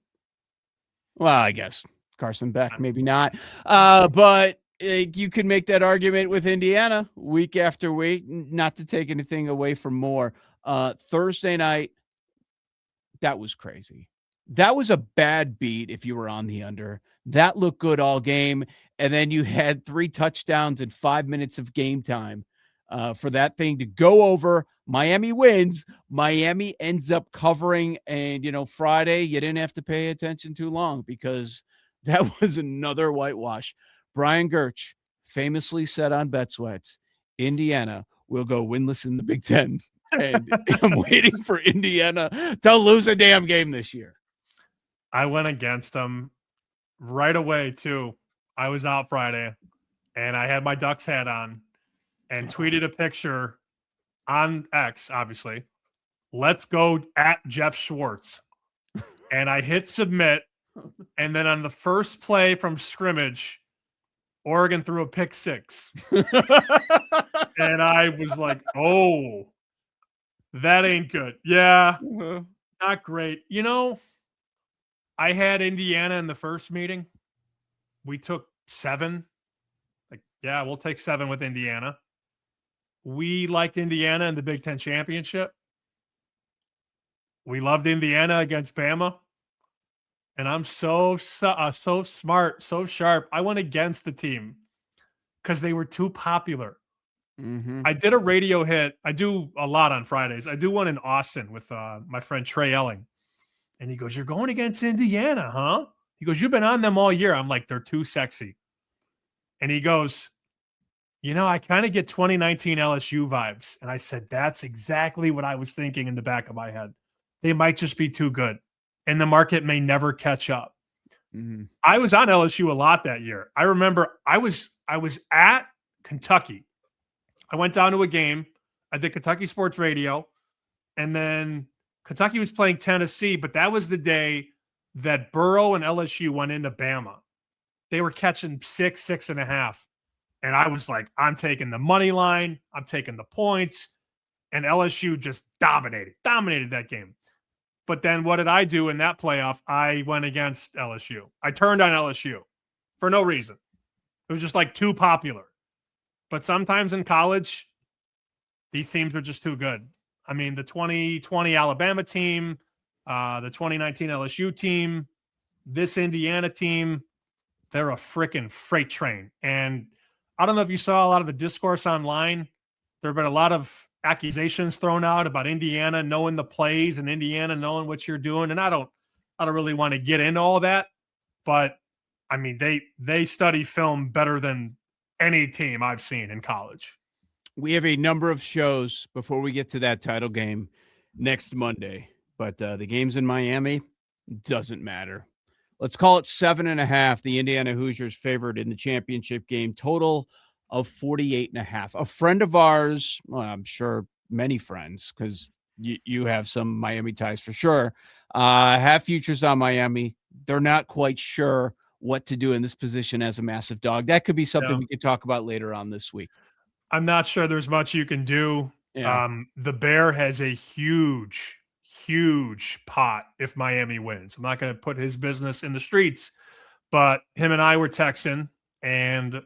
Well, I guess Carson Beck, maybe not. But you can make that argument with Indiana week after week, not to take anything away from Moore. Thursday night, that was crazy. That was a bad beat if you were on the under. That looked good all game. And then you had 3 touchdowns in 5 minutes of game time for that thing to go over. Miami wins. Miami ends up covering. And, Friday, you didn't have to pay attention too long because that was another whitewash. Brian Gertch famously said on Bet Sweats, Indiana will go winless in the Big Ten. And I'm waiting for Indiana to lose a damn game this year. I went against them right away, too. I was out Friday, and I had my Ducks hat on and tweeted a picture on X, obviously. Let's go at Jeff Schwartz. And I hit submit, and then on the first play from scrimmage, Oregon threw a pick 6. And I was like, oh, that ain't good. Yeah, not great. I had Indiana in the first meeting. We took 7. We'll take 7 with Indiana. We liked Indiana in the Big Ten championship. We loved Indiana against Bama. And I'm so smart, so sharp. I went against the team because they were too popular. Mm-hmm. I did a radio hit. I do a lot on Fridays. I do one in Austin with my friend Trey Elling. And he goes, you're going against Indiana, huh? He goes, you've been on them all year. I'm like, they're too sexy. And he goes, I kind of get 2019 LSU vibes. And I said, that's exactly what I was thinking in the back of my head. They might just be too good. And the market may never catch up. Mm-hmm. I was on LSU a lot that year. I remember I was at Kentucky. I went down to a game. I did Kentucky Sports Radio. And then Kentucky was playing Tennessee, but that was the day that Burrow and LSU went into Bama. They were catching 6.5. And I was like, I'm taking the money line. I'm taking the points. And LSU just dominated that game. But then what did I do in that playoff? I went against LSU. I turned on LSU for no reason. It was just too popular. But sometimes in college, these teams are just too good. I mean, the 2020 Alabama team, the 2019 LSU team, this Indiana team, they're a freaking freight train. And I don't know if you saw a lot of the discourse online. There have been a lot of accusations thrown out about Indiana knowing the plays and Indiana knowing what you're doing. And I don't really want to get into all that. But, I mean, they study film better than any team I've seen in college. We have a number of shows before we get to that title game next Monday, but the game's in Miami. Doesn't matter. Let's call it 7.5. The Indiana Hoosiers favored in the championship game. Total of 48.5. A friend of ours, well, I'm sure many friends, because you have some Miami ties for sure, have futures on Miami. They're not quite sure what to do in this position as a massive dog. That could be something we could talk about later on this week. I'm not sure there's much you can do. Yeah. The Bear has a huge pot if Miami wins. I'm not going to put his business in the streets, but him and I were texting, and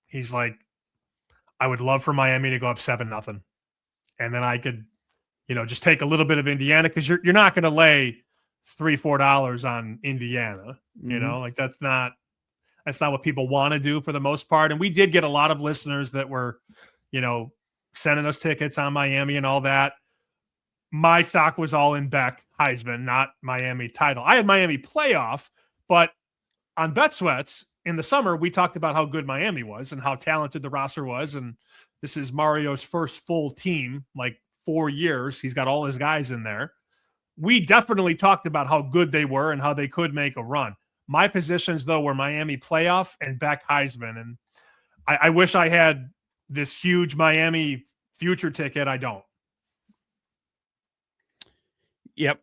he's like, I would love for Miami to go up 7-0. And then I could, just take a little bit of Indiana, because you're not going to lay $3-4 on Indiana. Mm-hmm. That's not what people want to do for the most part. And we did get a lot of listeners that were, sending us tickets on Miami and all that. My stock was all in Beck. Heisman, not Miami title. I had Miami playoff, but on Bet Sweats in the summer, we talked about how good Miami was and how talented the roster was. And this is Mario's first full team, like 4 years. He's got all his guys in there. We definitely talked about how good they were and how they could make a run. My positions, though, were Miami playoff and Beck Heisman. And I wish I had this huge Miami future ticket. I don't. Yep,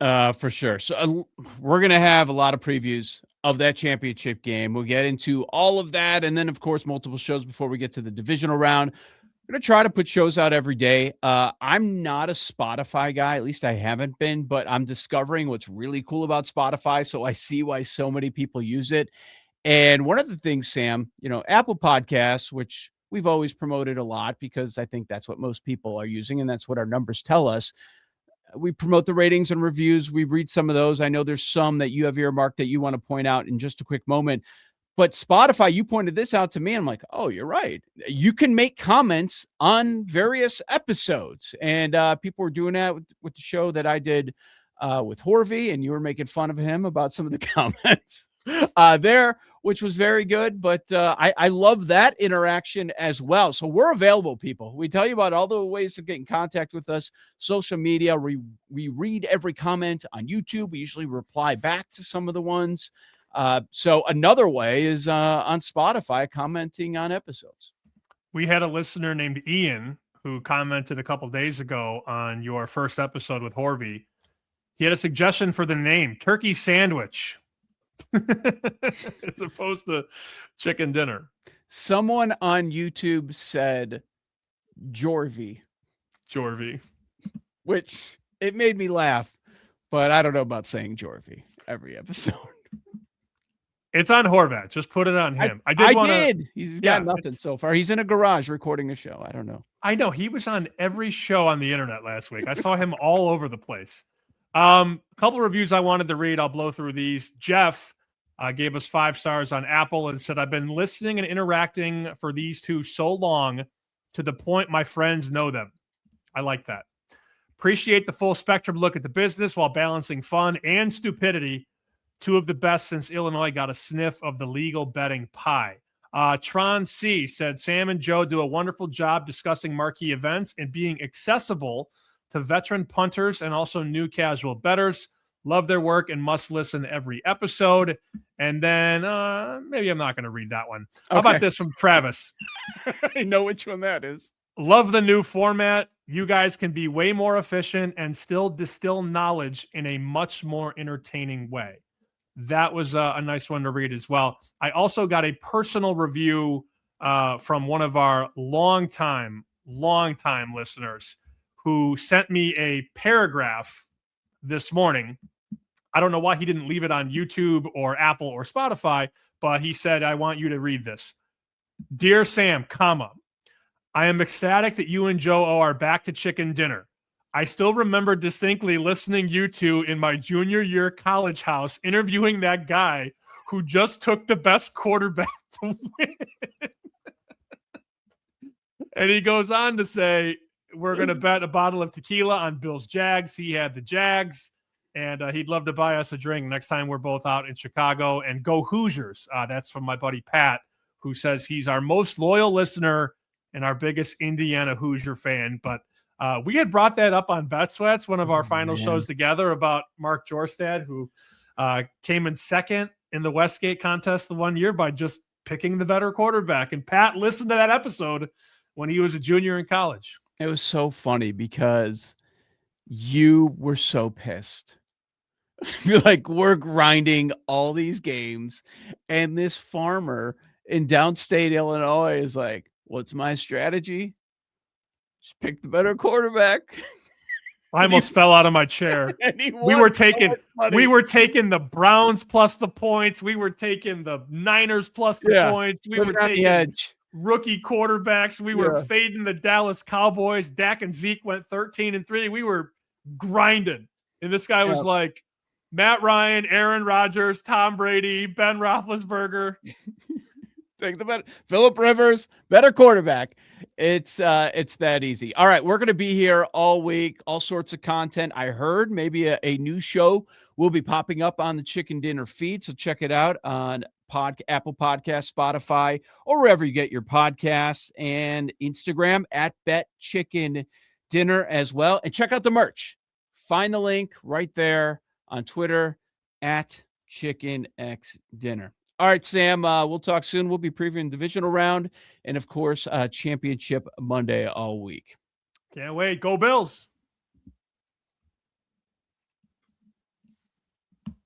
for sure. So we're going to have a lot of previews of that championship game. We'll get into all of that. And then, of course, multiple shows before we get to the divisional round. I'm going to try to put shows out every day. I'm not a Spotify guy. At least I haven't been, but I'm discovering what's really cool about Spotify. So I see why so many people use it. And one of the things, Sam, Apple Podcasts, which we've always promoted a lot because I think that's what most people are using. And that's what our numbers tell us. We promote the ratings and reviews. We read some of those. I know there's some that you have earmarked that you want to point out in just a quick moment. But Spotify, you pointed this out to me. I'm like, oh, you're right. You can make comments on various episodes. And people were doing that with the show that I did with Horvey, and you were making fun of him about some of the comments there, which was very good. But I love that interaction as well. So we're available, people. We tell you about all the ways to get in contact with us, social media. We read every comment on YouTube. We usually reply back to some of the ones. So another way is on Spotify, commenting on episodes. We had a listener named Ian who commented a couple days ago on your first episode with Horvey. He had a suggestion for the name, Turkey Sandwich, as opposed to Chicken Dinner. Someone on YouTube said Jorvy, which it made me laugh, but I don't know about saying Jorvy every episode. It's on Horvat. Just put it on him. I did. He's got nothing so far. He's in a garage recording a show. I don't know. I know. He was on every show on the internet last week. I saw him all over the place. A couple reviews I wanted to read. I'll blow through these. Jeff gave us 5 stars on Apple and said, I've been listening and interacting for these two so long to the point my friends know them. I like that. Appreciate the full spectrum look at the business while balancing fun and stupidity. 2 of the best since Illinois got a sniff of the legal betting pie. Tron C said, Sam and Joe do a wonderful job discussing marquee events and being accessible to veteran punters and also new casual bettors. Love their work and must listen every episode. And then maybe I'm not going to read that one. How about this from Travis? I know which one that is. Love the new format. You guys can be way more efficient and still distill knowledge in a much more entertaining way. That was a nice one to read as well. I also got a personal review from one of our longtime listeners who sent me a paragraph this morning. I don't know why he didn't leave it on YouTube or Apple or Spotify, but he said, I want you to read this. Dear Sam, I am ecstatic that you and Joe are back to Chicken Dinner. I still remember distinctly listening you two in my junior year college house, interviewing that guy who just took the best quarterback to win. And he goes on to say, we're going to bet a bottle of tequila on Bill's Jags. He had the Jags, and he'd love to buy us a drink next time we're both out in Chicago. And go Hoosiers. That's from my buddy Pat, who says he's our most loyal listener and our biggest Indiana Hoosier fan. But we had brought that up on Bet Sweats, one of our final shows together, about Mark Jorstad, who came in second in the Westgate contest the one year by just picking the better quarterback. And Pat listened to that episode when he was a junior in college. It was so funny because you were so pissed. You're like, we're grinding all these games, and this farmer in downstate Illinois is like, what's my strategy? Just pick the better quarterback. I almost fell out of my chair. We were taking the Browns plus the points. We were taking the Niners plus the points. We were taking rookie quarterbacks. We were fading the Dallas Cowboys. Dak and Zeke went 13-3. We were grinding. And this guy was like, Matt Ryan, Aaron Rodgers, Tom Brady, Ben Roethlisberger. Take the better. Phillip Rivers, better quarterback. It's that easy. All right, we're going to be here all week, all sorts of content. I heard maybe a new show will be popping up on the Chicken Dinner feed, so check it out on Apple Podcasts, Spotify, or wherever you get your podcasts, and Instagram at betchickendinner as well. And check out the merch. Find the link right there on Twitter at chickenxdinner. All right, Sam, we'll talk soon. We'll be previewing divisional round and, of course, championship Monday all week. Can't wait. Go Bills.